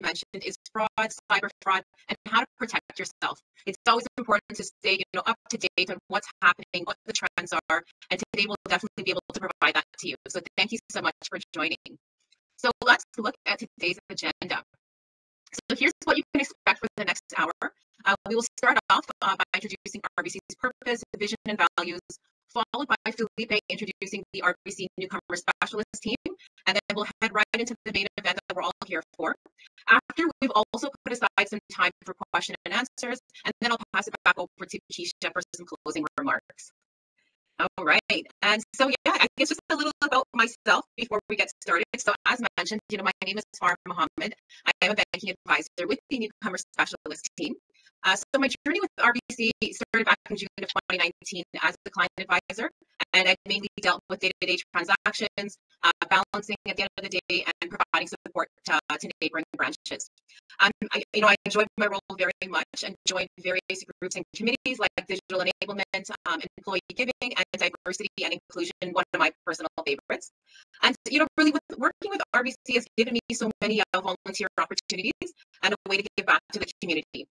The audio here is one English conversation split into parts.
mentioned, is fraud, cyber fraud, and how to protect yourself. It's always important to stay, up to date on what's happening, what the trends are, and today we'll definitely be able to provide that to you. So thank you so much for joining. So let's look at today's agenda. So here's what you can expect for the next hour. We will start off by introducing RBC's purpose, vision, and values, followed by Felipe introducing the RBC Newcomer Specialist team, and then we'll head right into the main event that we're all here for. After, we've also put aside some time for question and answers, and then I'll pass it back over to Keisha for some closing remarks. All right, and so I guess just a little about myself before we get started. So as mentioned, my name is Farah Mohammed. I am a banking advisor with the Newcomer Specialist team. So my journey with RBC started back in June of 2019 as a client advisor, and I mainly dealt with day-to-day transactions, balancing at the end of the day, and providing support to neighboring branches. I enjoyed my role very much and joined various groups and committees like digital enablement, employee giving, and diversity and inclusion, one of my personal favorites. And really working with RBC has given me so many volunteer opportunities and a way to give back to the community.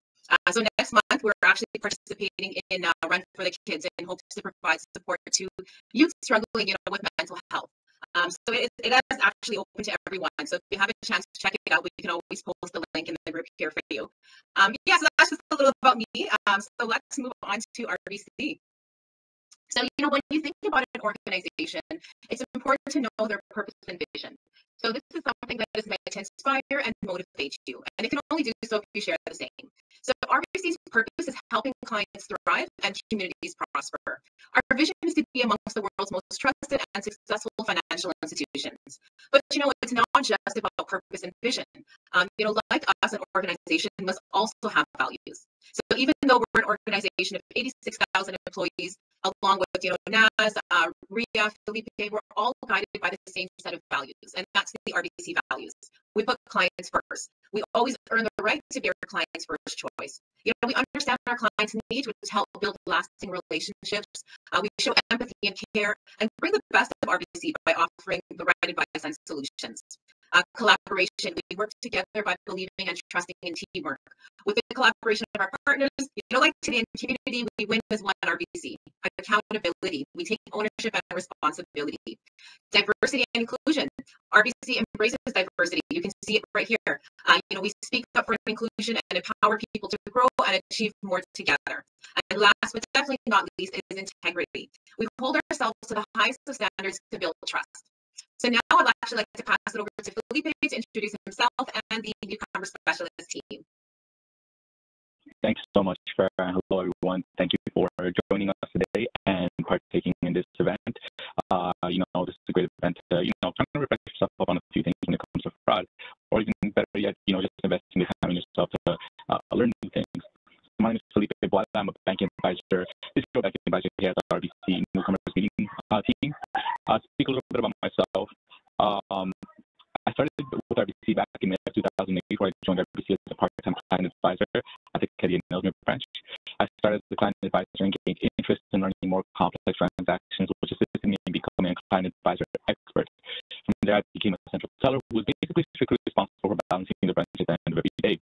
So next month, we're actually participating in Run for the Kids in hopes to provide support to youth struggling, with mental health. So it is actually open to everyone. So if you have a chance to check it out, we can always post the link in the group here for you. So that's just a little about me. So let's move on to RBC. So, when you think about an organization, it's important to know their purpose and vision. So this is something that is meant to inspire and motivate you, and it can only do so if you share the same. So RBC's purpose is helping clients thrive and communities prosper. Our vision is to be amongst the world's most trusted and successful financial institutions. But it's not just about purpose and vision. Like us, an organization must also have values. So even though we're an organization of 86,000 employees, along with NAS, RIA, Felipe, we're all guided by the same set of values, and that's the RBC values. We put clients first. We always earn the right to be our client's first choice. We understand our clients' needs, which help build lasting relationships. We show empathy and care, and bring the best of RBC by offering the right advice and solutions. Collaboration, we work together by believing and trusting in teamwork. With the collaboration of our partners, like today in community, we win as one RBC. Accountability, we take ownership and responsibility. Diversity and inclusion, RBC embraces diversity. You can see it right here. We speak up for inclusion and empower people to grow and achieve more together. And last but definitely not least is integrity. We hold ourselves to the highest of standards to build trust. So now I'd actually like to pass it over to Felipe to introduce himself and the Newcomer Specialist team. Thanks so much, Farah. Hello, everyone. Thank you for joining us today and partaking in this event. This is a great event to, trying to reflect yourself up on a few things when it comes to fraud, or even better yet, just investing the time in yourself to learn new things. My name is Felipe. I'm a banking advisor, digital banking advisor here at the RBC Newcomers meeting team. Speak a little bit about myself. I started with RBC back in May of 2008, where I joined RBC as a part-time client advisor at the Canadian Ellesmere branch. I started as a client advisor and gained interest in learning more complex transactions, which assisted me in becoming a client advisor expert. From there, I became a central teller who was basically strictly responsible for balancing the branch at the end of every day.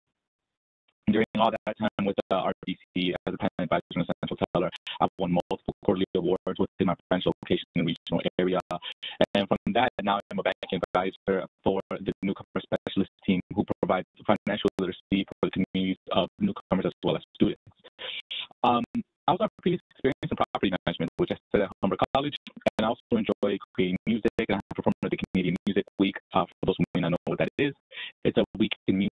During all that time with RBC as a client advisor and a central teller, I've won multiple quarterly awards within my branch location and regional area. And from that, now I'm a banking advisor for the Newcomer Specialist team, who provides financial literacy for the communities of newcomers as well as students. I was our previous experience in property management, which I studied at Humber College, and I also enjoy creating music, and I performed at the Canadian Music Week. For those who may not know what that is, it's a week in May,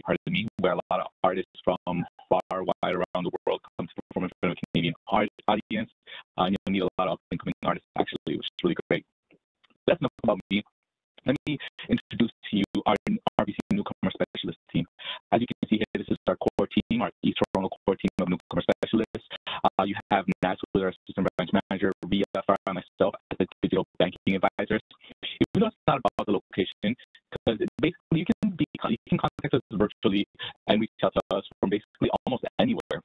pardon me, where a lot of artists from far wide around the world come to perform in front of a Canadian audience. And you'll meet a lot of incoming artists, actually, which is really great. That's enough about me. Let me introduce to you our RBC Newcomer Specialist team. As you can see here, this is our core team, our East Toronto core team of Newcomer Specialists. You have Nats, who is our assistant branch manager, Ria, Farah, and myself as the digital banking advisors. Even though it's not about the location, because basically you can contact us virtually and reach out to us from basically almost anywhere.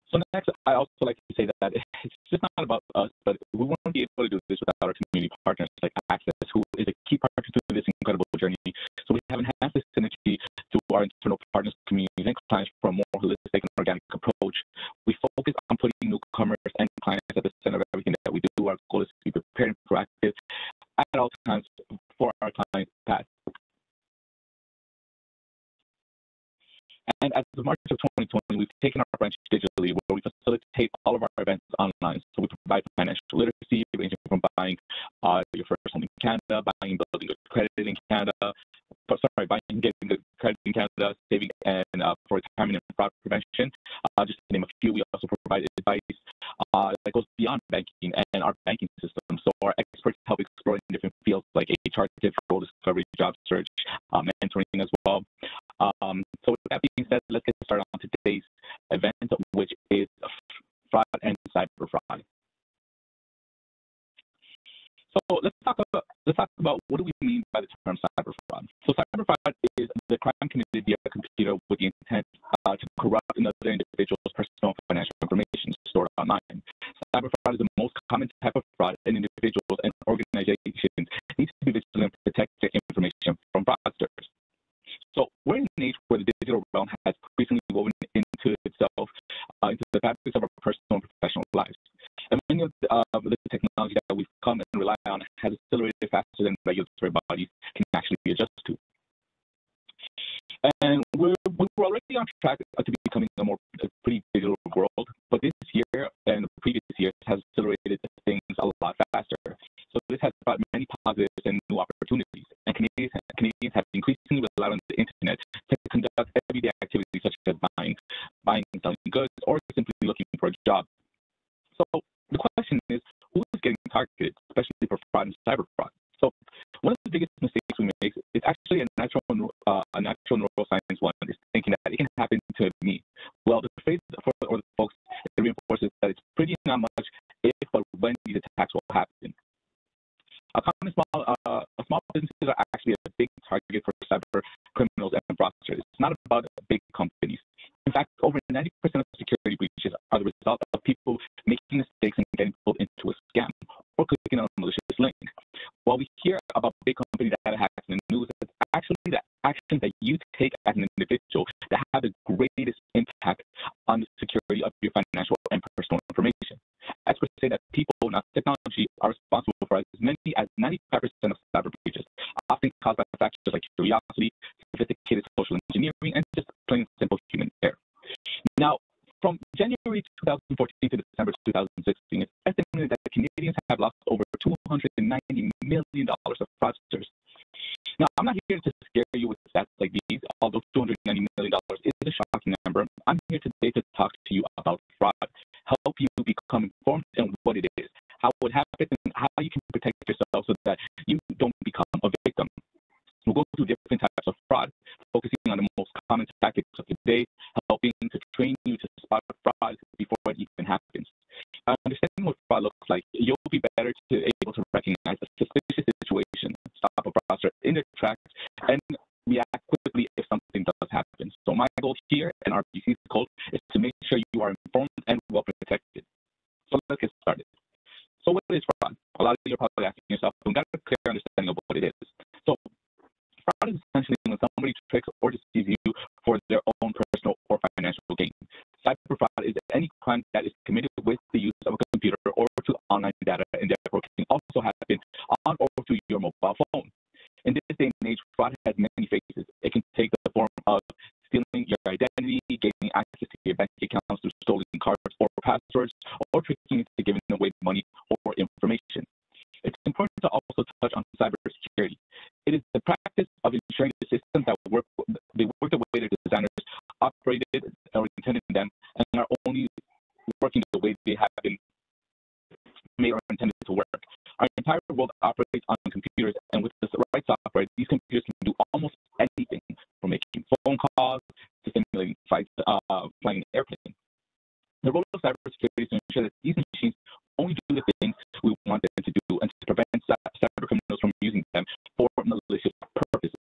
So next, I also like to say that it's just not about us, but we want to be able to do this without our community partners like ACCES, who is a key partner to this incredible journey. So we focus energy to our internal partners, communities, and clients for a more holistic and organic approach. We focus on putting newcomers and clients at the center of everything that we do. Our goal is to be prepared and proactive at all times for our clients' path. And as of March of 2020, we've taken our branch digitally, where we facilitate all of our events online. So we provide financial literacy, ranging from buying your first home in Canada, buying and building good credit in Canada, buying and getting good credit in Canada, saving and for retirement and fraud prevention. Just to name a few, we also provide advice that goes beyond banking and our banking system. So our experts help explore in different fields like HR tips, role discovery, job search, mentoring as well. So with that being said, let's get started on today's event, which is fraud and cyber fraud. So let's talk about what do we mean by the term cyber fraud. So cyber fraud is the crime committed via a computer with the intent to corrupt another individual's personal financial information stored online. Cyber fraud is the most common type of fraud, and individuals and organizations need to be vigilant to protect their information from fraudsters. So we're in an age where the digital realm has increasingly woven into itself, into the fabrics of our personal and professional lives. And many of the technology that we've come and rely on has accelerated faster than regulatory bodies can actually adjust to. And we're already on track to becoming a pretty digital world, but this year and the previous years has accelerated things a lot faster. So this has brought many positives and new opportunities, and Canadians have increasingly relied on the internet to conduct everyday activities such as buying and selling goods, or simply looking for a job. So the question is, who is getting targeted, especially for fraud and cyber fraud? So one of the biggest mistakes we make is actually a natural neuroscience one, is thinking that it can happen to me. Well, the phrase for the folks, it reinforces that it's pretty not much if but when these attacks will happen. Small businesses are actually a big target for cyber criminals and fraudsters. It's not about big companies. In fact, over 90% of security breaches are the result of people making mistakes and getting pulled into a scam or clicking on a malicious link. While we hear about big company data hacks in the news, it's actually the actions that you take as an individual that have the greatest impact on the security of your financial and personal information. Experts say that people, not technology, are responsible for as many as 95% of cyber breaches, often caused by factors like curiosity, sophisticated social engineering, and just plain simple human error. Now, from January 2014 to December 2016, it's estimated that Canadians have lost over $290 million of fraudsters. Now, I'm not here to scare you with stats like these, although $290 million is a shocking number. I'm here today to talk to you about fraud, help you become informed in what it is, how it happens, and how you can protect yourself so that you don't become a victim. We'll go through different types of fraud, focusing on the most common tactics of today, helping to train you to spot fraud before it even happens. Understanding what fraud looks like, you'll be better able to recognize a suspicious situation, stop a fraudster in their tracks, and react quickly if something does happen. So my goal here and our BC's goal is to make sure you are informed and well protected. So let's get started. So what is fraud? A lot of you are probably asking yourself, we've got a clear understanding of what it is. So fraud is essentially when somebody tricks or deceives you for their own personal or financial gain. Cyber fraud is any crime that is committed with the use of a computer or through online data, and therefore can also happen on or through your mobile phone. In this day and age, fraud has many faces. It can take the form of stealing your identity, gaining access to your bank accounts through stolen cards or passwords, or tricking into giving away money or information. It's important to also touch on cybersecurity. It is the practice of ensuring the systems that work the way the designers operated or intended them, and are only working the way they have been made or intended to work. Our entire world operates on computers, and with the right software, these computers can do almost anything, from making phone calls to simulating flights, flying an airplane. The role of cybersecurity is to ensure that these machines only do the things we want them to do, and to prevent cyber criminals from using them for malicious purposes.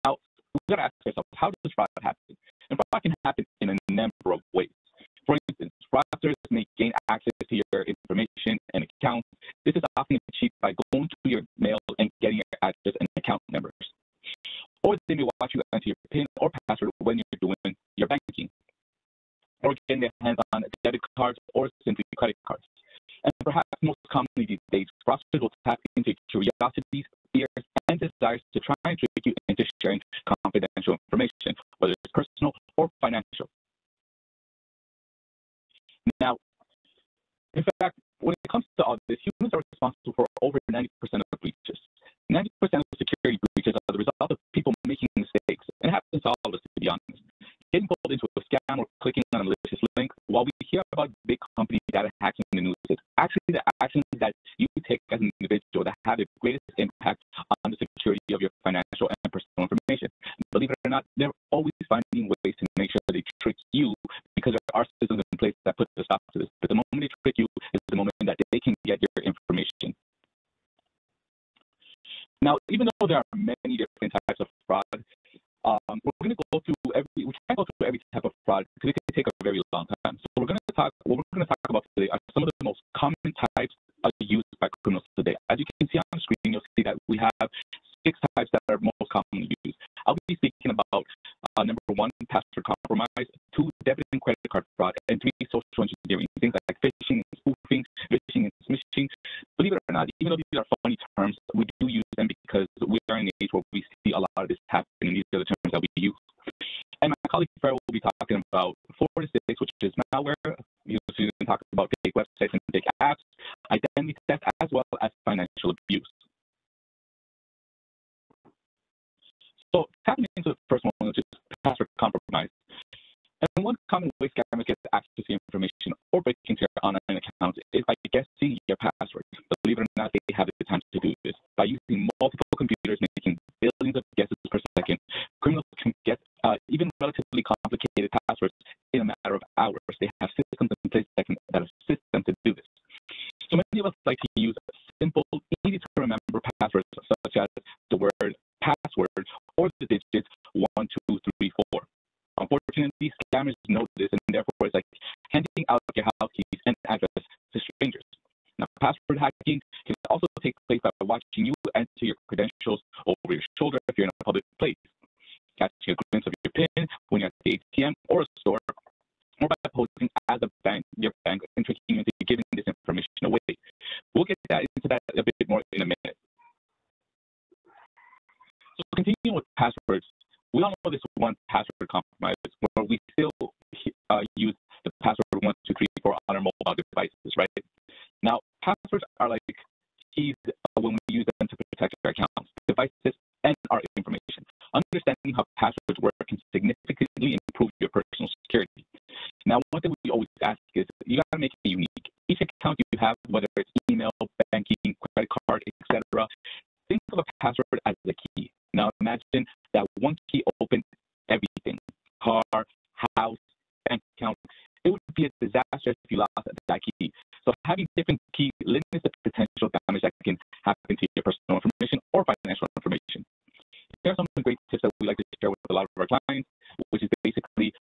Now, we've got to ask ourselves, how does fraud happen? And fraud can happen in a number of ways. For instance, fraudsters may gain access to your information and accounts. This is often achieved by going to your mail and getting your address and account number. or they may watch you enter your PIN or password when you're doing your banking, or getting their hands on debit cards or simply credit cards. And perhaps most commonly these days, fraudsters will tap into curiosities, fears, and desires to try and trick you into sharing confidential information, whether it's personal or financial. Now, in fact, when it comes to all this, humans are responsible for over 90% of breaches. 90% of security breaches are the result of people making mistakes, and it happens to all of us, to be honest. Getting pulled into a scam or clicking on a malicious link, while we hear about big company data hacking in the news, it's actually the actions that you take as an individual that have the greatest impact on the security of your financial and personal information. Believe it or not, they're always finding ways to make sure they trick you, because there are systems in place that put a stop to this. But the moment they trick you is the moment that they can get your information. Now, even though there are many different types of fraud, we're going to go through every type of fraud because it can take a very long time. So what we're going to talk about today are some of the most common types used by criminals today. As you can see on the screen, you'll see that we have 6 types that are most commonly used. I'll be speaking about number 1, password compromise, 2, debit and credit card fraud, and 3, social engineering, things like phishing and spoofing, phishing and smishing. Believe it or not, even though these are funny terms, we do use them because we are in an age where we see a lot of this happen, and these are the terms that we use. And my colleague Farrell will be talking about 4 to 6, which is malware. Susan talked about fake websites and fake apps, identity theft, as well as financial abuse. So tapping into the first one, which is password compromise. And one common way scammers get access to information or break into your online accounts is by guessing your password. Believe it or not, they have the time to do this. By using multiple computers making billions of guesses per second, criminals can get even relatively complicated passwords in a matter of hours. They have systems in place that assist them to do this. So many of us like to use simple, easy to remember passwords such as the word password or the digits 1, 2, 3, 4. Unfortunately, scammers know this, and therefore it's like handing out your house keys and address to strangers. Now, password hacking can also take place by watching you enter your credentials over your shoulder if you're in a public place, catching a glimpse of your PIN when you're at the ATM or a store, or by posing as your bank and tricking you into giving this information away. We'll get into that a bit more in a minute. So continuing with passwords, we all know this one password compromise where we still use the password 1, 2, 3, 4 on our mobile devices, right? Now, passwords are like keys when we use them to protect our accounts, devices, and our information. Understanding how passwords work can significantly improve your personal security. Now, one thing we always ask is you got to make it unique. Each account you have, whether it's email, banking, credit card, etc., think of a password as a key. Now, imagine that one key opened everything: car, house, bank account. It would be a disaster if you lost that key. So having different keys limits the potential damage that can happen to your personal information or financial information. Here are some great tips that we like to share with a lot of our clients, which is basically,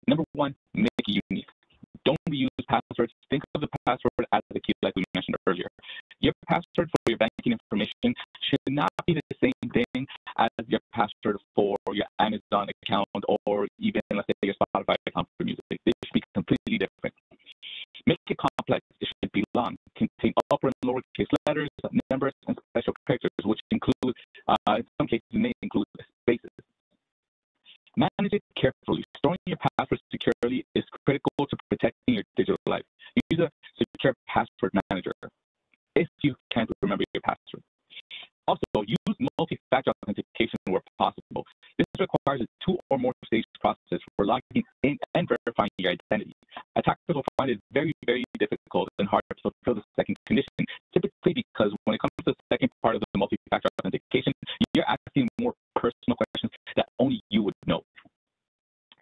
number 1, make it unique. Don't reuse passwords. Think of the password as the key, like we mentioned earlier. Your password for your banking information should not be the same thing as your password for your Amazon account or even, let's say, your Spotify account for music. They should be completely different. Make it complex. It should be long, contain upper and lowercase letters, numbers, and special characters, which include, in some cases, may include spaces. Manage it carefully. Storing your password securely is critical to protecting your digital life. Use a secure password manager if you can't remember your password. Also, use multi-factor authentication where possible. This requires a 2 or more stage process for logging in and verifying your identity. Attackers will find it very, very difficult and hard to fulfill the second condition, typically because when it comes to the second part of the multi-factor authentication, you're asking more personal questions that only you would know.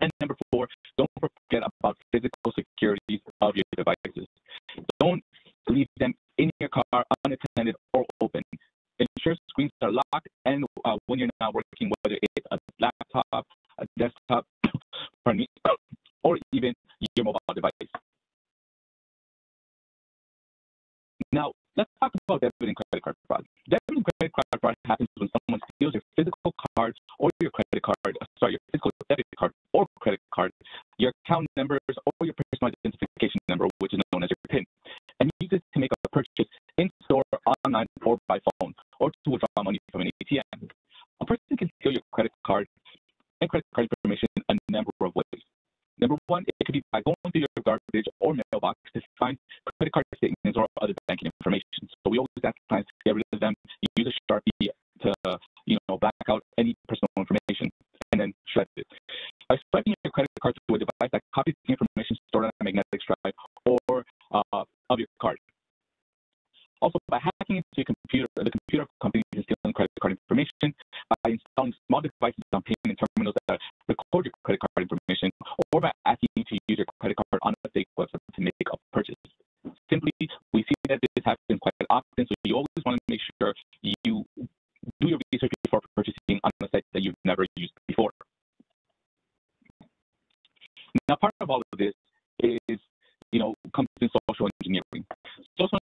And number 4, don't forget about physical security of your devices. Don't leave them in your car unattended or open. Ensure screens are locked, and when you're not working, whether it's a laptop, a desktop, or even your mobile device. Now, let's talk about debit and credit card fraud. Debit and credit card fraud happens when someone steals your physical card or your credit card, your physical debit card or credit card, your account numbers, or your personal identification number, which is known as your PIN, and use it to make a purchase in store, online, or by phone, or to withdraw money from an ATM. A person can steal your credit card and credit card information a number of ways. Number one, it could be by going through your garbage or mailbox to find credit card statements or other banking information. So we always ask clients to get rid of them. You use a Sharpie to, black out any personal information and then shred it. By swiping your credit card to a device that copies the information stored on a magnetic stripe or of your card. Also, by hacking into your computer, the computer companies and stealing credit card information, by installing small devices on payment terminals that record your credit card information, or by asking you to use your credit card on a fake website to make a purchase. Simply, we see that this happens quite often, so you always want to make sure you do your research before purchasing on a site that you've never used before. Now, part of all of this is, comes in social engineering. Social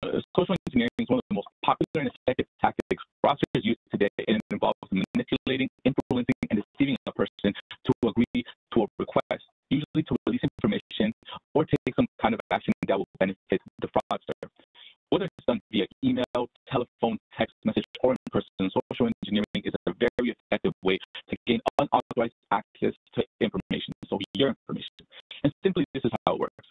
engineering is one of the most popular and effective tactics fraudsters use today, and it involves manipulating, influencing, and deceiving a person to agree to a request, usually to release information or take some kind of action that will benefit the fraudster. Whether it's done via email, telephone, text message, or in person, social engineering is a very effective way to gain unauthorized access to information, so your information. And simply, this is how it works.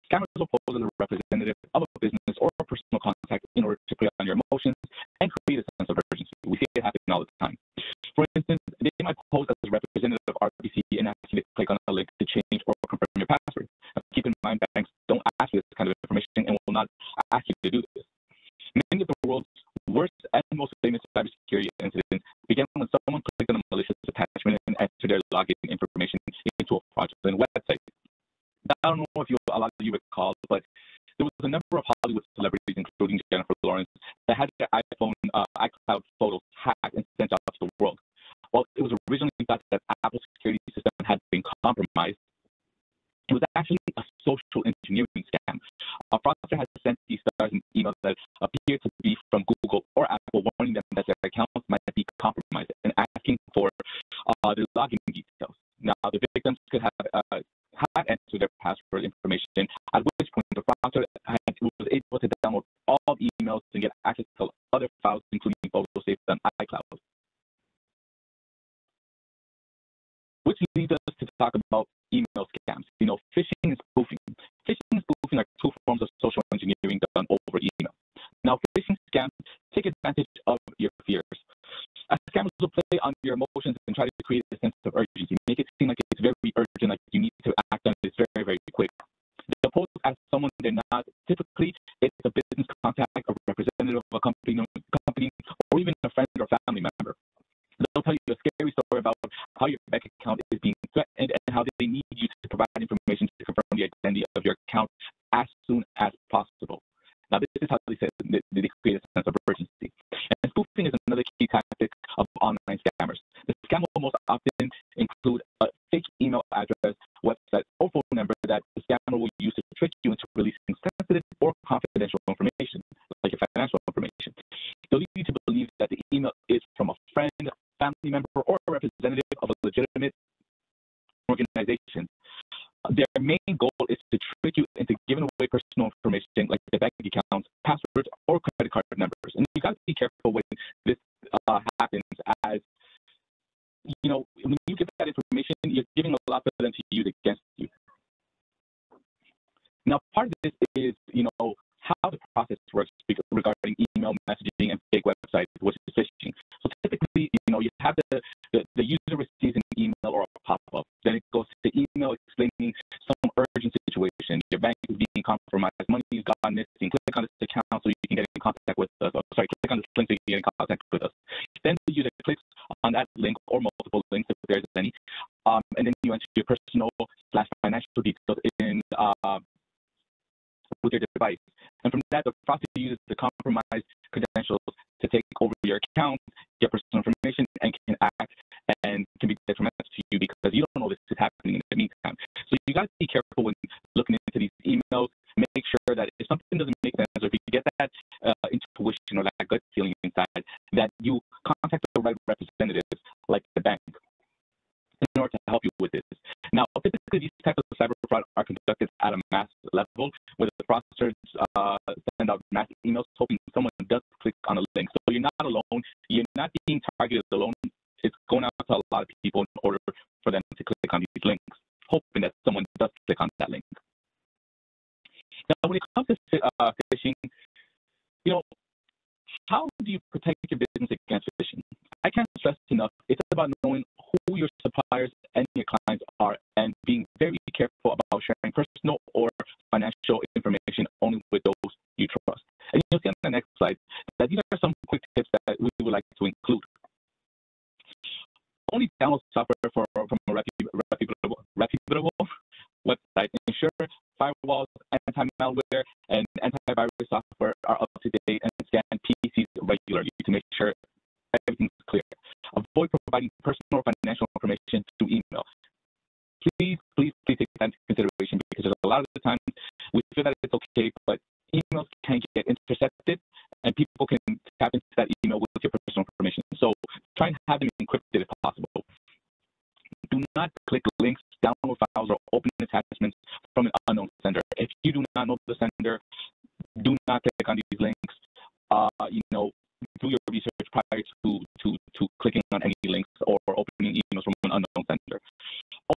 Scammers will pose as a representative of a business or a personal contact in order to play on your emotions and create a sense of urgency. We see it happen all the time. For instance, they might pose as a representative of RBC and ask you to click on a link to change or confirm your password. Now, keep in mind, banks don't ask you this kind of information and will not ask you to do this. Many of the world's worst and most famous cybersecurity incidents began when someone clicked on a malicious attachment and entered their login information into a fraudulent website. I don't know if a lot of you recall, but there was a number of Hollywood celebrities, including Jennifer Lawrence, that had their iCloud photos hacked and sent out to the world. While it was originally thought that Apple's security system had been compromised, it was actually a social engineering scam. A fraudster had sent these stars an email that appeared to be from Google or Apple, warning them that their accounts might be compromised and asking for the login details. Now, the victims could have had entered their password information, at which point the fraudster was able to download all emails and get access to other files, including photos saved on iCloud. Which leads us to talk about email scams. Phishing and spoofing. Phishing and spoofing are two forms of social engineering done over email. Now, phishing scams take advantage of your fears. As scammers will play on your emotions and try to create a sense of urgency, make it seem like it's very urgent, like you need to act on this very, very quick. They'll pose as someone they're not. Typically, it's a business contact, a representative of a company, or even a friend or family member. They'll tell you a scary story about how your bank account is being threatened and how they need you to provide information to confirm the identity of your account as soon as possible. Now, this is how they say they create a sense of urgency. And spoofing is another key tactic of online scammers. The scam will most often include a fake email address, website, or phone number that the scammer will use to trick you into releasing sensitive or confidential information, like your financial information. They'll lead you to believe that the email is from a friend, family member, or a representative of a legitimate organization. Their main goal is to trick you into giving away personal information like their bank accounts, passwords, or credit card numbers. And you got to be careful when this happens, as when you give that information, you're giving a lot for them to use against you. Now, part of this is, how the process works regarding email messaging and fake websites, which is phishing. So typically, you have the user receives an email or a pop-up. Then it goes to email explaining some urgent situation. Your bank is being compromised. Money is gone missing. Click on this account so you can get in contact with us. Click on this link so you can get in contact with us. Then the user clicks on that link or multiple links if there's any, and then you enter your personal/financial details in with your device. And from that, the fraudster uses the compromised credentials to take over your account, your personal information, and can act and can be detrimental to you because you don't know this is happening in the meantime. So you got to be careful when looking into these emails. Make sure that if something doesn't make sense, or if you get that intuition or that gut feeling inside send out mass emails hoping someone does click on a link. So you're not alone. You're not being targeted alone. It's going out to a lot of people in order for them to click on these links, hoping that someone does click on that link. Now, when it comes to phishing, how do you protect your business against phishing? I can't stress enough. It's about knowing who your suppliers and your clients are and being very careful about sharing personal or financial information only with those you trust. And you'll see on the next slide that these are some quick tips that we would like to include. Only download software from a reputable website. Ensure firewalls, anti-malware, and antivirus software are up to date, and scan PCs regularly to make sure everything's clear. Avoid providing personal or financial information through email. Please take that into consideration, because there's a lot of the times we feel that it's okay, but emails can get intercepted and people can tap into that email with your personal information. So try and have them encrypted if possible. Do not click links, download files, or open attachments from an unknown sender. If you do not know the sender, do not click on these links. Do your research prior to clicking on any links or opening emails from an unknown sender.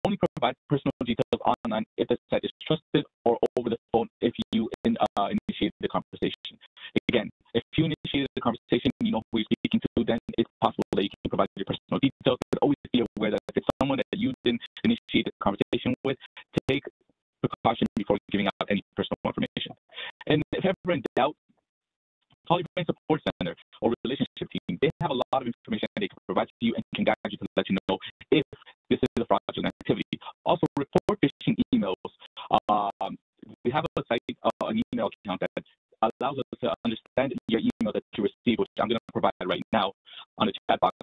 Only provide personal details online if the site is trusted, or over the phone if you initiate the conversation. Again, if you initiated the conversation, you know who you're speaking to, then it's possible that you can provide your personal details, but always be aware that if it's someone that you didn't initiate the conversation with, take precaution before giving out any personal information. And if ever in doubt, call your bank support center or relationship team. They have a lot of information that they can provide to you and can guide you to let you know if this is a fraudulent activity. Also, report phishing emails. We have a site, an email account that allows us to understand your email that you receive, which I'm going to provide right now on the chat box,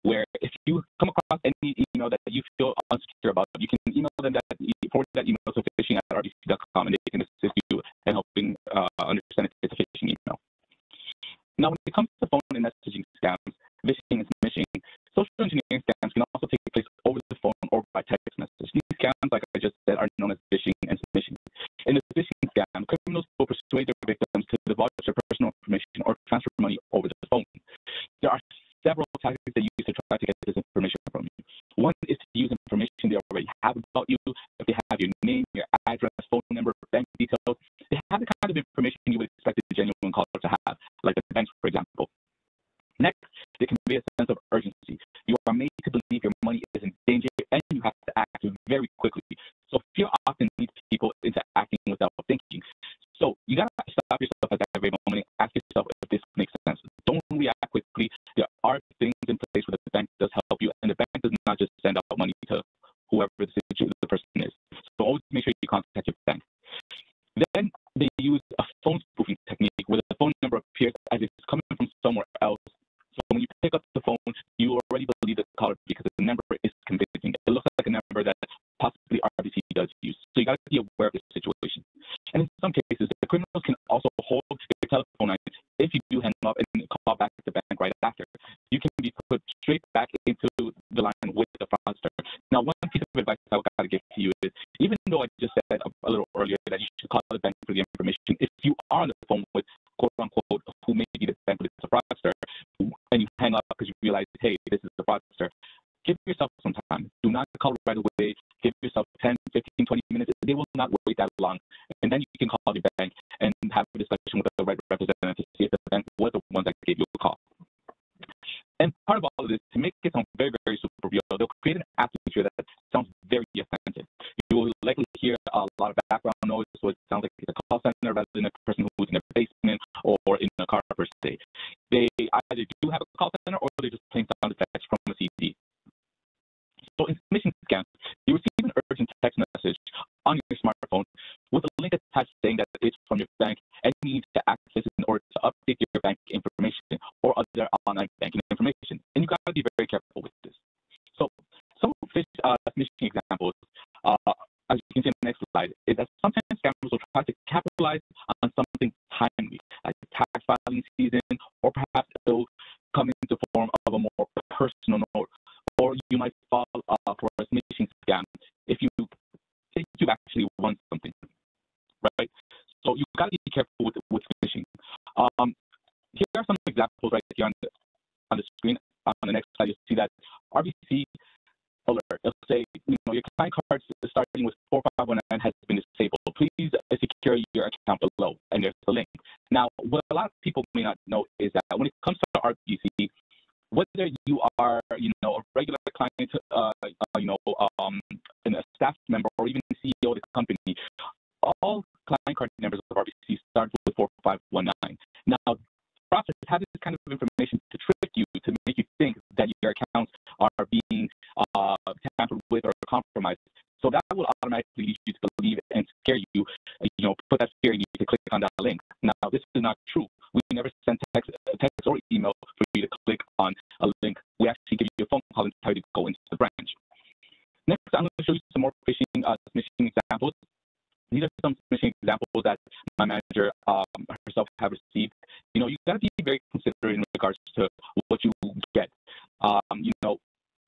where if you come across any email that you feel unsecure about, you can email them forward that email to phishing@rbc.com, and they can assist you in helping understand it's a phishing email. Now, when it comes to phone and messaging scams, phishing and smishing, social engineering scams can also take place over the phone or by text message. These scams, like I just said, are known as phishing and smishing. In the phishing scam, criminals will persuade their victims to divulge their personal information or transfer money over the phone. There are several tactics they use to try to get this information from you. One is to use information they already have about you. If they have your name, your address, phone number, bank details, they have the kind of information you would expect a genuine caller to have, like the banks, for example. Next, they convey a sense of urgency. You are made to believe your money is in danger and you have to act very quickly. So fear often leads people into acting without thinking. So you got to stop yourself at that very moment and ask yourself if this makes sense. Don't react quickly. There are things in place where the bank does help you, and the bank does not just send out money to whoever the person is. So always make sure you contact your bank. Then they use a phone spoofing technique where the phone number appears as if it's coming from somewhere else. So when you pick up the phone, you already believe the caller because the number is convincing. It looks like a number that possibly RBC does use. So you got to be aware of the situation. And in some cases, the criminals can also hold your telephone line if you do hang up and call back the bank right after. You can be put straight back into the line with the fraudster. Now, one piece of advice I got to give to you is, even though I just said a little earlier that you should call the bank for the information, if you are on the phone with quote-unquote who may be the bank, but it's a fraudster, and you hang up because you realize, hey, this is the fraudster, give yourself some time. Do not call right away. Give yourself 10, 15, 20 minutes. They will not wait that long. And then you can call your bank and have a discussion with the right representative to see if the bank was the ones that gave you a call. And part of all of this, to make it sound very, very super real, they'll create an atmosphere that sounds very offensive. You will likely hear a lot of background noise, so it sounds like it's a call center rather than a person who's in a basement or in a car per se. They either do have a call center or they're just playing sound effects from a CD. So in phishing scams, you receive an urgent text message on your smartphone with a link attached saying that it's from your bank and you need to access it in order to update your bank information or other online banking information. And you got to be very careful with this. So some phishing examples, as you can see on the next slide, is that sometimes scammers will try to capitalize on something timely, like tax filing season, or perhaps it'll come into form of a more personal note, or you might fall for a phishing scam if you actually want something, right? So you've got to be careful with phishing. Here are some examples right here on the screen. On the next slide, you'll see that RBC alert. It'll say, your client card starting with 4519 has been disabled. Please secure your account below, and there's the link. Now, what a lot of people may not know is that when it comes to RBC, whether you are, a regular client, and a staff member, or even the CEO of the company, all client card numbers of RBC start with 4519. Now, process has this kind of information to trick you, to make you think that your accounts are being tampered with or compromised. So that will automatically lead you to believe and scare you, put that fear in you to click on that link. Now, this is not true. We never send text or email for you to click on a link. We actually give you a phone call and tell you to go into the branch. Next, I'm going to show you some more phishing examples. These are some phishing examples that my manager herself have received. You got to be very considerate in regards to what you get.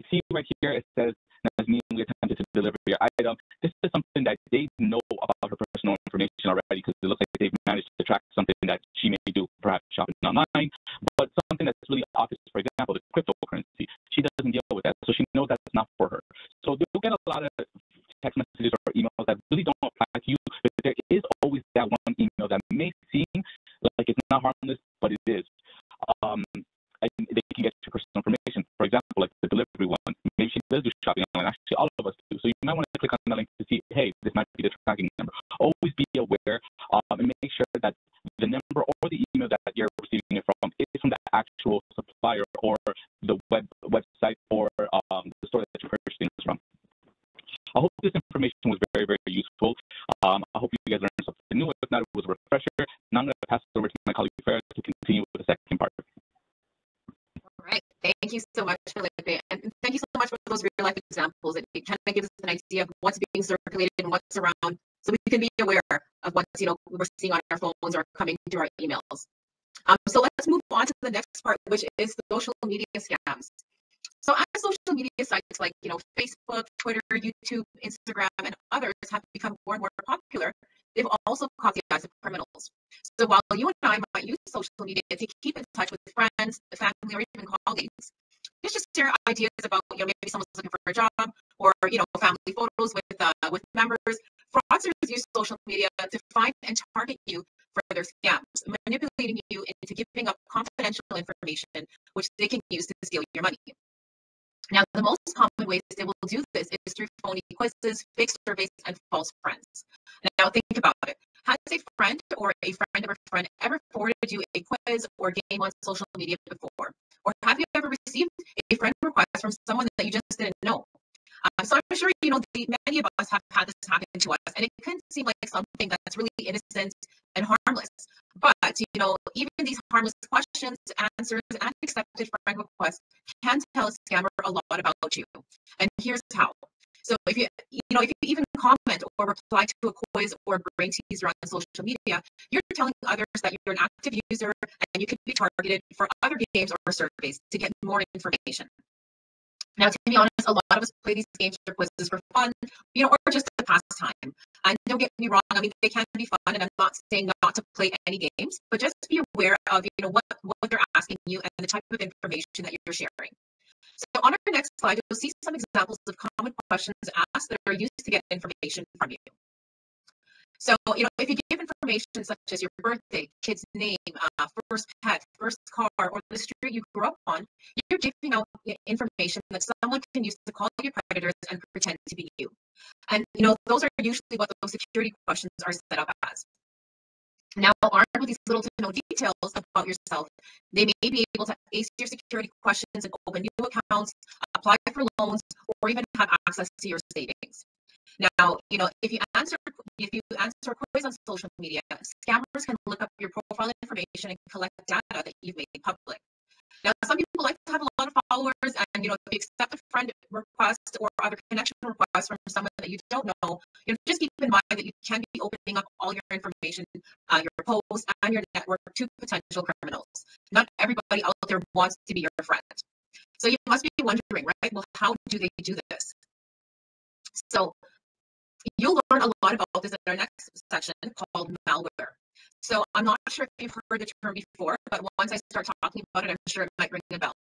See right here, it says, immediately attempted to deliver your item. This is something that they know about her personal information already, because it looks like they've managed to track something that she may do, perhaps shopping online, but something that's really obvious, for example, the cryptocurrency. She doesn't deal with that, so she knows that's not for her. So you'll get a lot of text messages or emails that really don't apply to you, but there is always that one email that may seem like it's not harmless, but it is. And they can get your personal information. For example, like the delivery one. Maybe she does do shopping online. Actually, all of us do. So you might want to click on the link to see, hey, this might be the tracking number. Always be aware and make sure that the number or the email that you're receiving it from is from the actual supplier or the website or the store that you're purchasing this from. I hope this information was very, very useful. I hope you guys learned something new. If not, it was a refresher. Now I'm going to pass it over to my colleague Farah to continue with the second part. All right. Thank you so much, Felipe. And thank you so much for those real life examples. It kind of gives us an idea of what's being circulated and what's around, so we can be aware of what's we're seeing on our phones or coming through our emails. So let's move on to the next part, which is the social media scams. So as social media sites like Facebook, Twitter, YouTube, Instagram, and others have become more and more popular, they've also caught the eyes of criminals. So while you and I might use social media to keep in touch with friends, family, or even colleagues, just share ideas about maybe someone's looking for a job, or family photos with members, fraudsters use social media to find and target you for their scams, manipulating you into giving up confidential information which they can use to steal your money. Now, the most common ways they will do this is through phony quizzes, fake surveys, and false friends. Now, think about it. Has a friend or a friend of a friend ever forwarded you a quiz or game on social media before? Or have you ever received a friend request from someone that you just didn't know? So I'm sure many of us have had this happen to us, and it can seem like something that's really innocent and harmless. But even these harmless questions, answers, and accepted friend requests can tell a scammer a lot about you. And here's how. So if you even comment or reply to a quiz or brain teaser on social media, you're telling others that you're an active user and you can be targeted for other games or surveys to get more information. Now, to be honest, a lot of us play these games or quizzes for fun, or just to pass time. And don't get me wrong, they can be fun, and I'm not saying not to play any games, but just be aware of, what they're asking you and the type of information that you're sharing. So on our next slide, you'll see some examples of common questions asked that are used to get information from you. So, if you give information such as your birthday, kid's name, first pet, first car, or the street you grew up on, you're giving out information that someone can use to call your predators and pretend to be you. And, those are usually what those security questions are set up as. Now, armed with these little to no details about yourself, they may be able to ace your security questions and open new accounts, apply for loans, or even have access to your savings. Now, if you answer a quiz on social media, scammers can look up your profile information and collect data that you've made public. Now, some people like to have a lot of followers, and if you accept a friend request or other connection request from someone that you don't know, just keep in mind that you can be opening up all your information, your posts, and your network to potential criminals. Not everybody out there wants to be your friend. So you must be wondering, right? Well, how do they do this? So, You'll learn a lot about this in our next section called malware. So I'm not sure if you've heard the term before, but once I start talking about it, I'm sure it might ring a bell.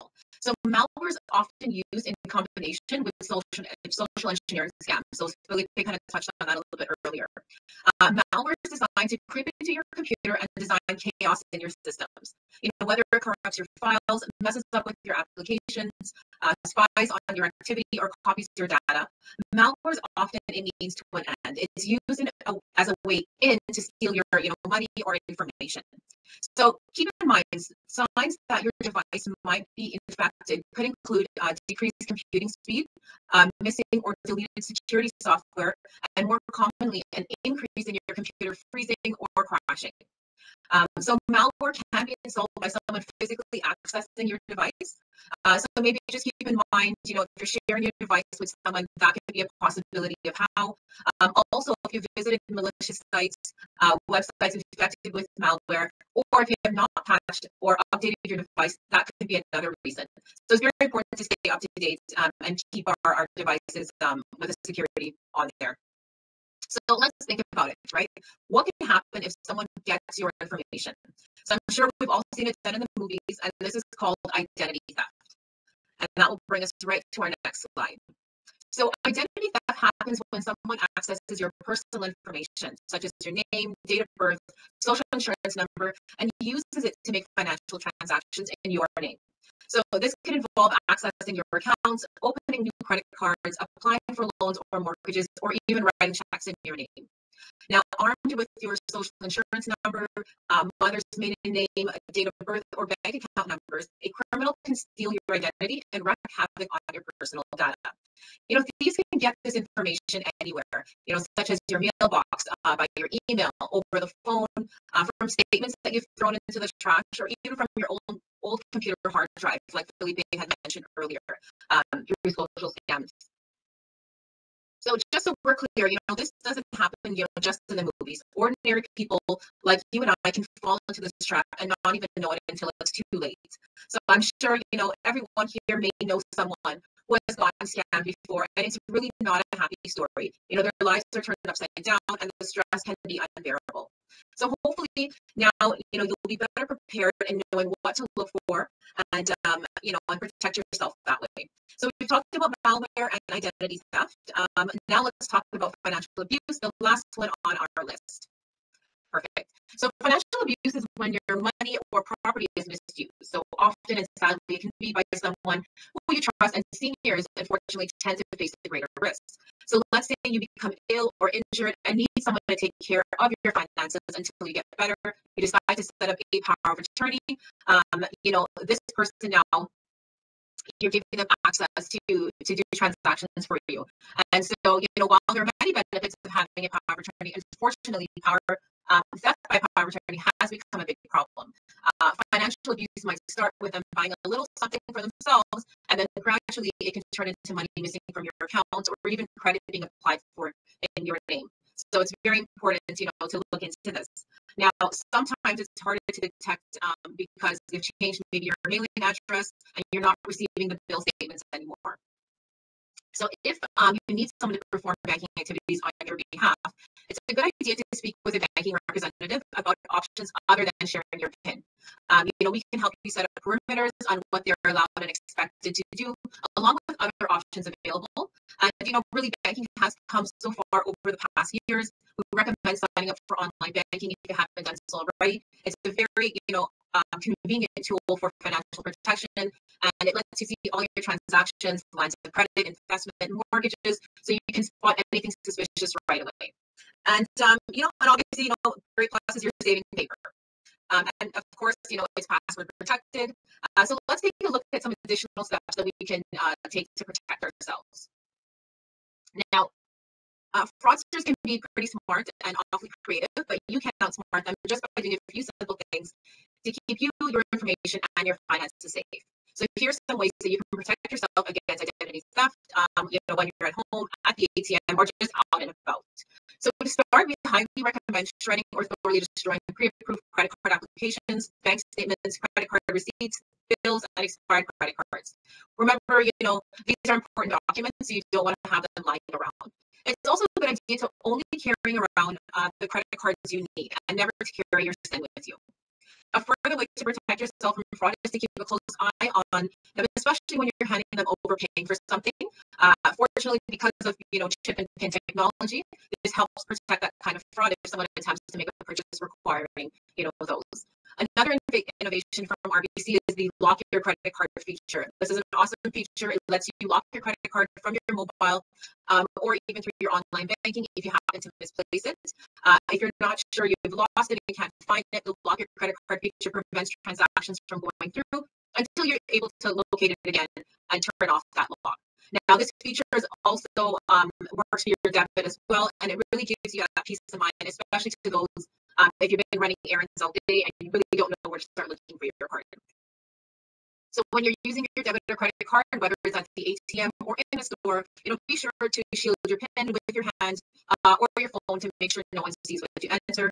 So malware is often used in combination with social engineering scams. So Philippe kind of touched on that a little bit earlier. Malware is designed to creep into your computer and design chaos in your systems. Whether it corrupts your files, messes up with your applications, spies on your activity, or copies your data. Malware is often a means to an end. It's used as a way in to steal your money or information. So keep in mind, signs that your device might be infected could include decreased computing speed, missing or deleted security software, and more commonly, an increase in your computer freezing or crashing. So malware can be installed by someone physically accessing your device. So maybe just keep in mind, if you're sharing your device with someone, that could be a possibility of how. Also, if you've visited malicious sites, websites infected with malware, or if you have not patched or updated your device, that could be another reason. So it's very important to stay up to date and keep our devices with the security on there. So let's think about it, right? What can happen if someone gets your information? So I'm sure we've all seen it done in the movies, and this is called identity theft. And that will bring us right to our next slide. So identity theft happens when someone accesses your personal information, such as your name, date of birth, social insurance number, and uses it to make financial transactions in your name. So this could involve accessing your accounts, opening new credit cards, applying for loans or mortgages, or even writing checks in your name. Now, armed with your social insurance number, mother's maiden name, date of birth, or bank account numbers, a criminal can steal your identity and wreak havoc on your personal data. Thieves can get this information anywhere, such as your mailbox, by your email, over the phone, from statements that you've thrown into the trash, or even from your old computer hard drive, like Felipe had mentioned earlier, through social scams. So just so we're clear, this doesn't happen, just in the movies. Ordinary people like you and I can fall into this trap and not even know it until it's too late. So I'm sure, everyone here may know someone who has gotten scammed before, and it's really not a happy story. Their lives are turned upside down, and the stress can be unbearable. So hopefully now, you'll be better prepared in knowing what to look for, and and protect yourself that way. So we've talked about malware and identity theft. Now let's talk about financial abuse, the last one on our list. Perfect. So financial abuse is when your money or property is misused. So often and sadly, it can be by someone who you trust, and seniors unfortunately tend to face the greater risks. So let's say you become ill or injured and need someone to take care of your finances until you get better. You decide to set up a power of attorney. This person now, you're giving them access to do transactions for you. And so, while there are many benefits of having a power of attorney, unfortunately, theft by power of attorney has become a big problem. Financial abuse might start with them buying a little something for themselves, and then gradually it can turn into money missing from your accounts, or even credit being applied for in your name. So it's very important, to look into this. Now, sometimes it's harder to detect because you've changed maybe your mailing address and you're not receiving the bill statements anymore. So if you need someone to perform banking activities on your behalf, it's a good idea to speak with a banking representative about options other than sharing your PIN. We can help you set up perimeters on what they're allowed and expected to do, along with other options available. And really, banking has come so far over the past years. We recommend signing up for online banking if you haven't done so already. It's a very convenient tool for financial protection, and it lets you see all your transactions, lines of credit, investment, mortgages, so you can spot anything suspicious right away. And and obviously, Great Plus is your saving paper. And of course, it's password protected. So let's take a look at some additional steps that we can take to protect ourselves. Now, fraudsters can be pretty smart and awfully creative, but you can outsmart them just by doing a few simple things to keep you, your information, and your finances safe. So here's some ways that you can protect yourself against identity theft, when you're at home, at the ATM, or just out and about. So to start, we highly recommend shredding or thoroughly destroying pre-approved credit card applications, bank statements, credit card receipts, bills, and expired credit cards. Remember, these are important documents, so you don't want to have them lying around. It's also a good idea to only carry around the credit cards you need and never to carry your SIM with you. A further way to protect yourself from fraud is to keep a close eye on them, especially when you're handing them over paying for something. Fortunately, because of chip and pin technology, this helps protect that kind of fraud if someone attempts to make a purchase requiring those. Another innovation from RBC is the lock your credit card feature. This is an awesome feature. It lets you lock your credit card from your mobile or even through your online banking if you happen to misplace it. If you're not sure you've lost it and can't find it, the lock your credit card feature prevents transactions from going through until you're able to locate it again and turn off that lock. Now, this feature is also works for your debit as well, and it really gives you that peace of mind, especially to those if you've been running errands all day and you really don't know where to start looking for your card. So when you're using your debit or credit card, whether it's at the ATM or in a store, be sure to shield your PIN with your hands or your phone to make sure no one sees what you enter.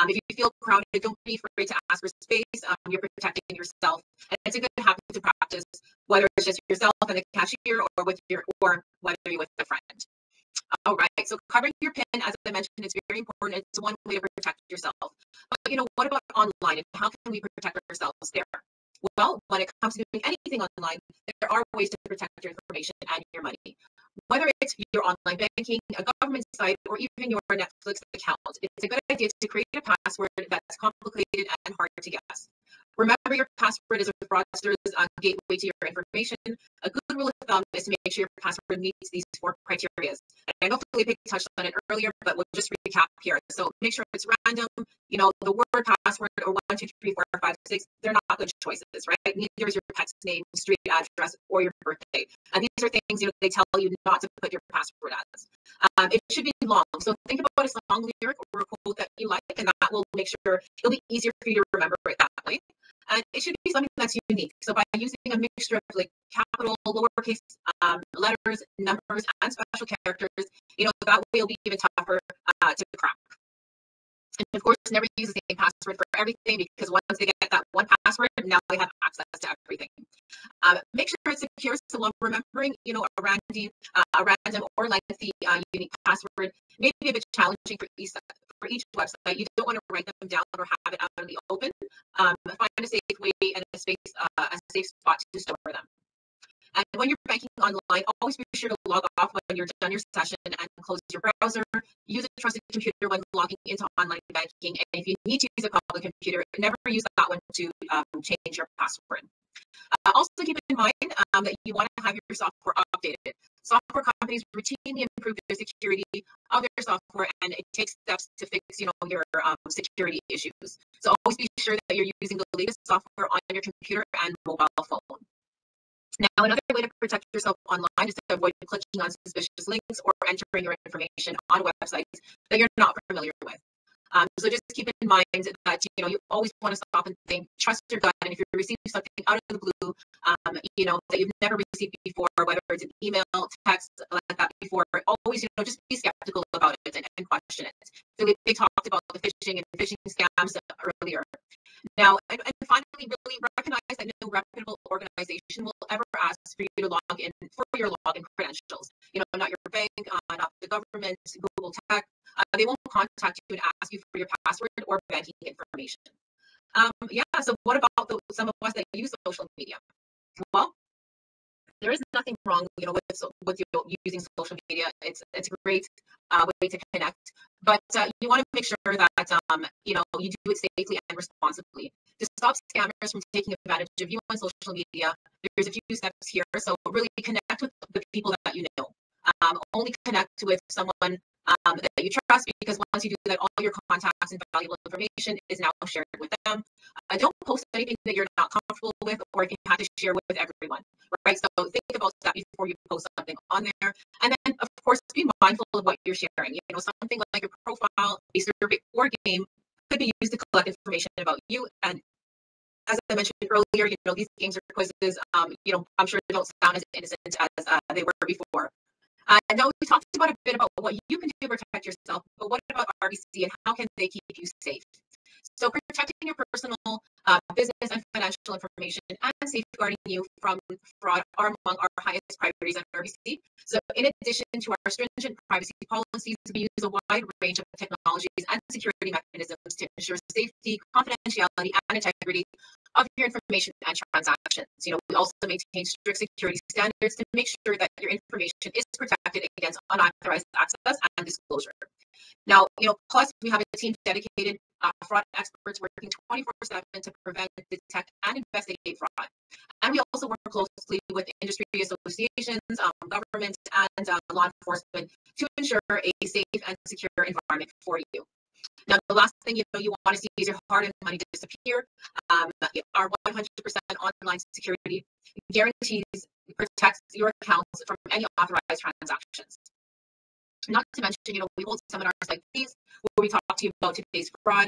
If you feel crowded, don't be afraid to ask for space. You're protecting yourself, and it's a good habit to practice, whether it's just yourself and the cashier or whether you're with a friend. All right, so covering your PIN, as I mentioned, is very important. It's one way to protect yourself. But what about online, and how can we protect ourselves there? Well, when it comes to doing anything online, there are ways to protect your information and your money. Whether it's your online banking, a government site, or even your Netflix account, it's a good idea to create a password that's complicated and hard to guess. Remember, your password is a fraudster's gateway to your information. A good rule of thumb is to make sure your password meets these 4 criteria. And I know Felipe touched on it earlier, but we'll just recap here. So make sure it's random. The word password or 1, 2, 3, 4, 5, 6, they're not good choices, right? Neither is your pet's name, street address, or your birthday. And these are things they tell you not to put your password as. It should be long. So think about a song lyric or a quote that you like, and that will make sure it'll be easier for you to remember it that way. And it should be something that's unique. So by using a mixture of capital, lowercase letters, numbers, and special characters, that way it'll be even tougher to crack. And of course, never use the same password for everything, because once they get that one password, now they have access to everything. Make sure it's secure. So while remembering, a random or lengthy unique password may be a bit challenging for each website. You don't want to write them down or have it out in the open. Find a safe way and a safe spot to store them. And when you're banking online, always be sure to log off when you're done your session and close your browser. Use a trusted computer when logging into online banking. And if you need to use a public computer, never use that one to change your password. Also keep in mind that you want to have your software updated. Software companies routinely improve their security of their software, and it takes steps to fix your security issues. So always be sure that you're using the latest software on your computer and mobile phone. Now, another way to protect yourself online is to avoid clicking on suspicious links or entering your information on websites that you're not familiar with. So just keep in mind that you always want to stop and think, trust your gut, and if you receive something out of the blue, that you've never received before, whether it's an email, text like that before, always just be skeptical about it and question it. So they talked about the phishing and phishing scams earlier. Now, and finally, really recognize that no reputable organization will ever ask for you to log in for your login credentials. Not your bank, not the government, Google Tech. They won't contact you and ask you for your password or banking information. So what about some of us that use social media? Well, there is nothing wrong, with using social media. It's a great way to connect, but you want to make sure that you do it safely and responsibly. To stop scammers from taking advantage of you on social media, there's a few steps here. So really connect with the people that you know. Only connect with someone that you trust, because once you do that, all your contacts and valuable information is now shared with them. Don't post anything that you're not comfortable with, or if you have to share with everyone, right? So think about that before you post something on there. And then, of course, be mindful of what you're sharing. Something like your profile, a survey, or game could be used to collect information about you. And as I mentioned earlier, these games or quizzes, I'm sure they don't sound as innocent as they were before. Now we talked about a bit about what you can do to protect yourself, but what about RBC and how can they keep you safe? So protecting your personal business and financial information, and safeguarding you from fraud are among our highest priorities at RBC. So in addition to our stringent privacy policies, we use a wide range of technologies and security mechanisms to ensure safety, confidentiality, and integrity of your information and transactions. We also maintain strict security standards to make sure that your information is protected against unauthorized access and disclosure. Now, plus we have a team dedicated fraud experts working 24/7 to prevent, detect, and investigate fraud. And we also work closely with industry associations, government, and law enforcement to ensure a safe and secure environment for you. Now, the last thing you want to see is your hard-earned money disappear. Our 100% online security guarantees protects your accounts from any authorized transactions. Not to mention, we hold seminars like these where we talk to you about today's fraud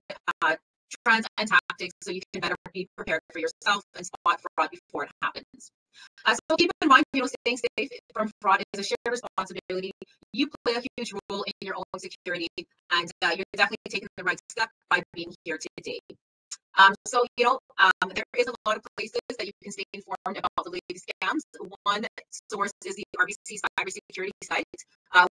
trends and tactics so you can better be prepared for yourself and spot fraud before it happens. So keep in mind, staying safe from fraud is a shared responsibility. You play a huge role in your own security, and you're definitely taking the right step by being here today. So, there is a lot of places that you can stay informed about the latest scams. One source is the RBC cybersecurity site,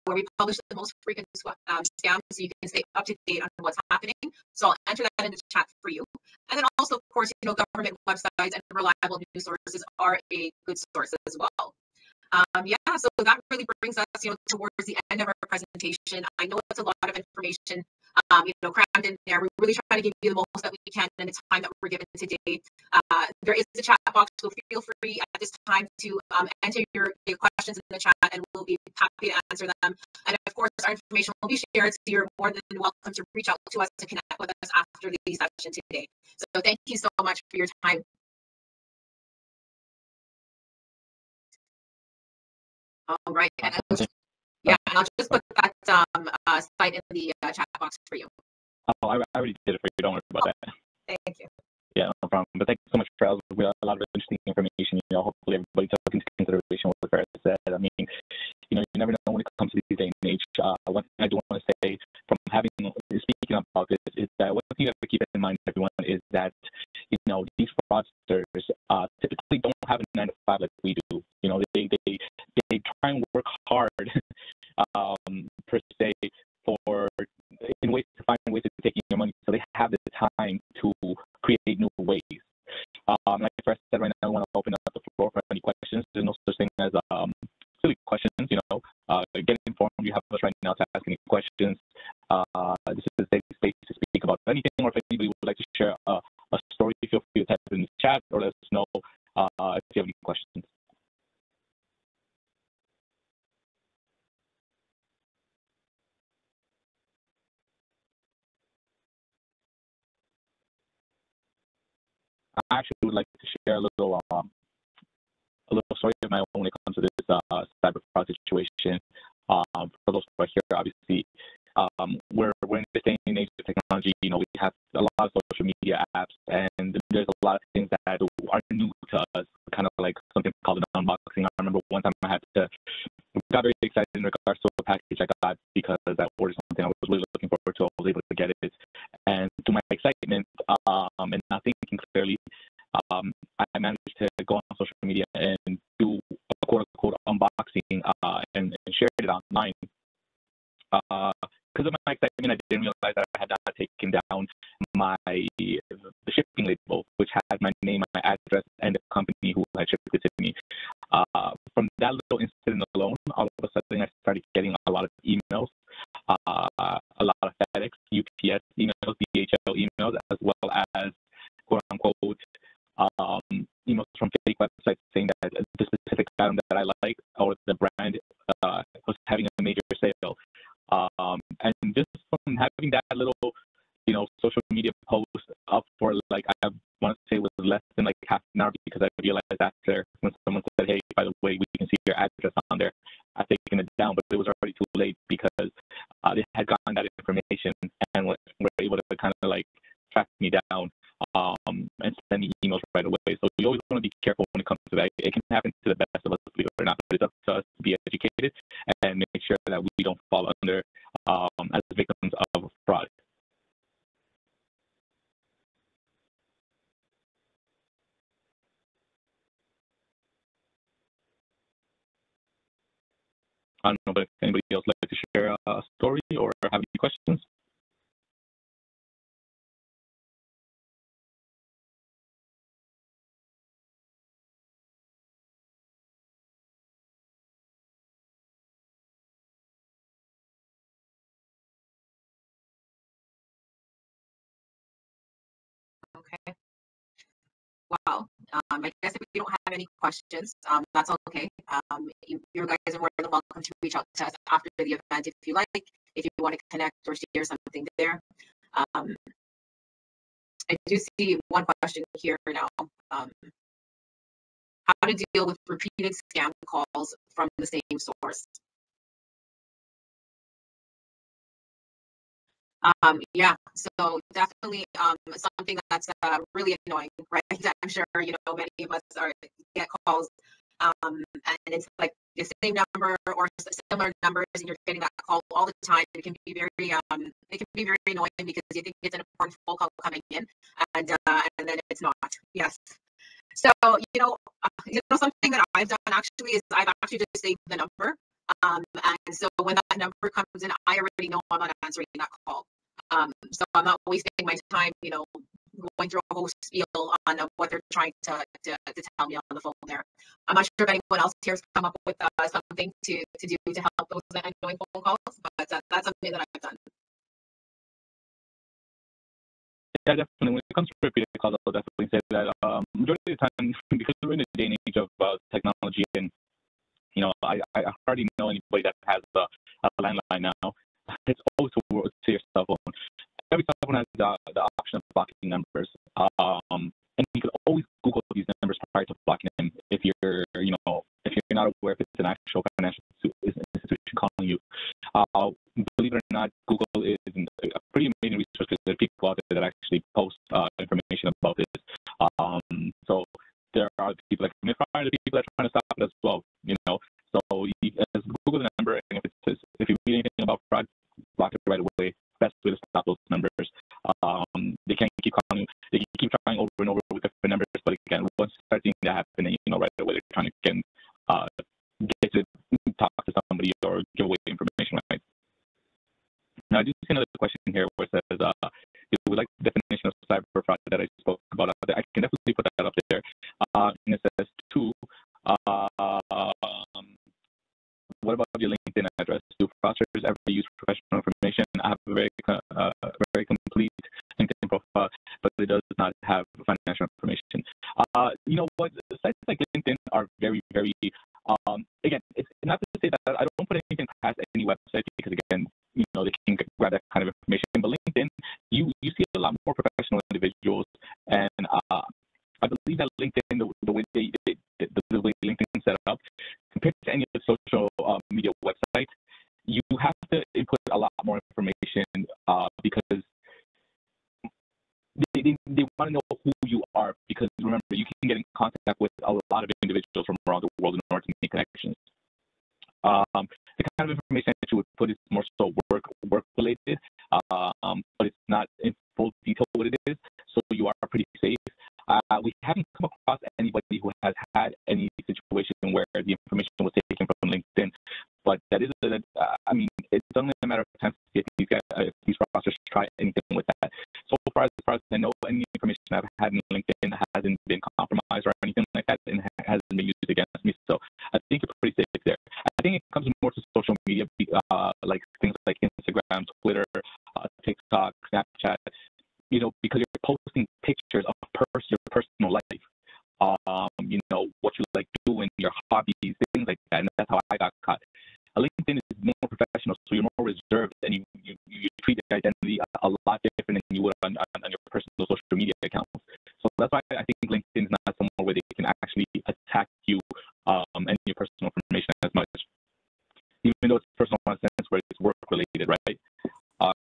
where we publish the most frequent scams, so you can stay up to date on what's happening. So I'll enter that in the chat for you. And then also, of course, government websites and reliable news sources are a good source as well. So that really brings us, towards the end of our presentation. I know it's a lot of information, crammed in there. We're really trying to give you the most that we can in the time that we're given today. There is a chat box, so feel free at this time to enter your questions in the chat, and we'll be happy to answer them. And of course, our information will be shared, so you're more than welcome to reach out to us to connect with us after the session today. So thank you so much for your time. All right, and I'll just put that site in the chat box for you. Oh, I already did it for you. Don't worry about that. Thank you. Yeah, no problem. But thank you so much, Charles. We have a lot of interesting information. Hopefully everybody took into consideration what Farah said. I mean, you never know when it comes to this day and age. One thing I do want to say from speaking about this is that one thing you have to keep in mind, everyone, is that these fraudsters typically don't have a 9 to 5 like we do. They try and work hard per se in ways to find ways of taking your money, so they have the time to create new ways. Like I said, right now I want to open up the floor for any questions. There's no such thing as silly questions. Get informed. You have us right now to ask any questions. This is a safe space to speak about anything, or if anybody would like to share a story, feel free to type it in the chat or let us know if you have any questions. I actually would like to share a little story of my own when it comes to this cyber fraud situation. For those who are here, obviously, we're in this day and age of technology. We have a lot of social media apps, and there's a lot of things that are new to us, kind of like something called an unboxing. I remember one time I got very excited in regards to a package I got because that ordered something I was really looking forward to. I was able to get it, and to my excitement and not thinking clearly, I managed to go on social media and do a quote-unquote unboxing and share it online. Because of my excitement, I didn't realize that I had not taken down the shipping label, which had my name, my address, and the company who had shipped it to me. From that little incident alone, all of a sudden I started getting a lot of emails, a lot of FedEx, UPS emails, DHL emails, as well as quote-unquote emails from fake websites saying that the specific item that I like or the brand was having a major sale. And just from having that little, social media post up for like, I want to say it was less than like half an hour, because I realized after when someone said, hey, by the way, we can see your address on there, I've taken it down, but it was already too late because they had gotten that information and were able to kind of like track me down and send me emails right away. So you always want to be careful when it comes to that. It can happen to the best of us, believe it or not, but it's up to us to be educated and make sure that we don't fall under as victims of fraud. I don't know, but if anybody else like to share a story or have any questions? Okay. Wow. I guess if we don't have any questions, that's okay. You guys are more than welcome to reach out to us after the event if you like, if you want to connect or share something there. Um, I do see one question here now. How to deal with repeated scam calls from the same source. Yeah, so definitely something that's really annoying, right? I'm sure many of us get calls, and it's like the same number or similar numbers, and you're getting that call all the time. It can be very annoying because you think it's an important phone call coming in, and then it's not. Yes. So something that I've done actually is I've actually just saved the number, and so when that number comes in, I already know I'm not answering that call. So I'm not wasting my time, going through a whole spiel on what they're trying to tell me on the phone there. I'm not sure if anyone else here has come up with something to do to help those annoying phone calls, but that's something that I've done. Yeah, definitely. When it comes to repeated calls, I'll definitely say that majority of the time, because we're in a day and age of technology, and I hardly know anybody that has a landline now. It's always to your cell phone. Every cell phone has the option of blocking numbers, and you can always Google these numbers prior to blocking them if you're not aware if it's an actual financial institution calling you. Believe it or not, Google is a pretty amazing resource because there are people out there that actually post information about this. So there are people that commit fraud, the people that are trying to stop it as well. So you just Google the number, and if you read anything about fraud, block it right away. Best way to stop those numbers. They can't keep calling you. They can keep trying over and over with different numbers, but again, once you start seeing that happening, right away they're trying to get to talk to somebody or give away information, right? Now, I do see another question here where it says, if we like the definition of cyber fraud that I spoke about out there, I can definitely put that up there. And it says, two, what about your LinkedIn address? Do fraudsters ever use professional information? I have a very complete LinkedIn profile, but it does not have financial information. You know what? Sites like LinkedIn are very, very, again, it's not to say that I don't put anything past any website because, again, they can grab that kind of information. But LinkedIn, you see a lot more professional individuals, and I believe that LinkedIn, the way the way LinkedIn is set up, compared to any other social media website, you have to input a lot more information because they want to know who you are. Because remember, you can get in contact with a lot of individuals from around the world in order to make connections. The kind of information that you would put is more so work related, but it's not in full detail what it is. So you are pretty safe. We haven't come across anybody who has had any situation where the information was taken from LinkedIn, but that is, it's only a matter of time if these fraudsters try anything with that. So far as I know, any information I've had in LinkedIn hasn't been compromised or anything like that, and hasn't been used against me. So I think it's pretty safe there. I think it comes more to social media, like things like Instagram, Twitter, TikTok, Snapchat. Because you're posting pictures of your personal life, what you like doing, your hobbies, things like that, and that's how I got caught. LinkedIn is more professional, so you're more reserved, and you treat your identity a lot different than you would on your personal social media accounts. So that's why I think LinkedIn is not somewhere where they can actually attack you and your personal information as much, even though it's personal in a sense where it's work related, right?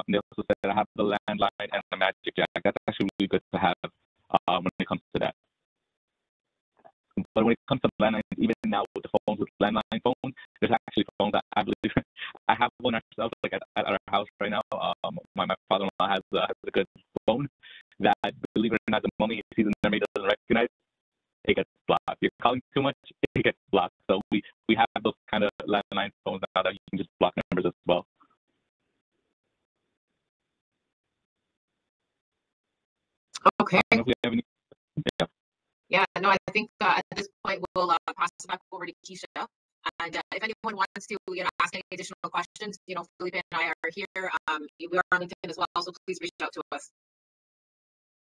They also said that I have the landline and the magic jack. That's actually really good to have when it comes to that. But when it comes to landlines, even now with the phones, with landline phones, there's actually phones that I believe I have one ourselves, like at our house right now. My father-in-law has a good phone that, believe it or not, the moment he sees the number he doesn't recognize, it gets blocked. If you're calling too much, it gets blocked. So we have those kind of landline phones now that you can just block numbers as well. Okay. I don't know if we have any. Yeah. Yeah, no, I think at this point we'll pass it back over to Keisha. And if anyone wants to, ask any additional questions, Felipe and I are here. We are on LinkedIn as well, so please reach out to us.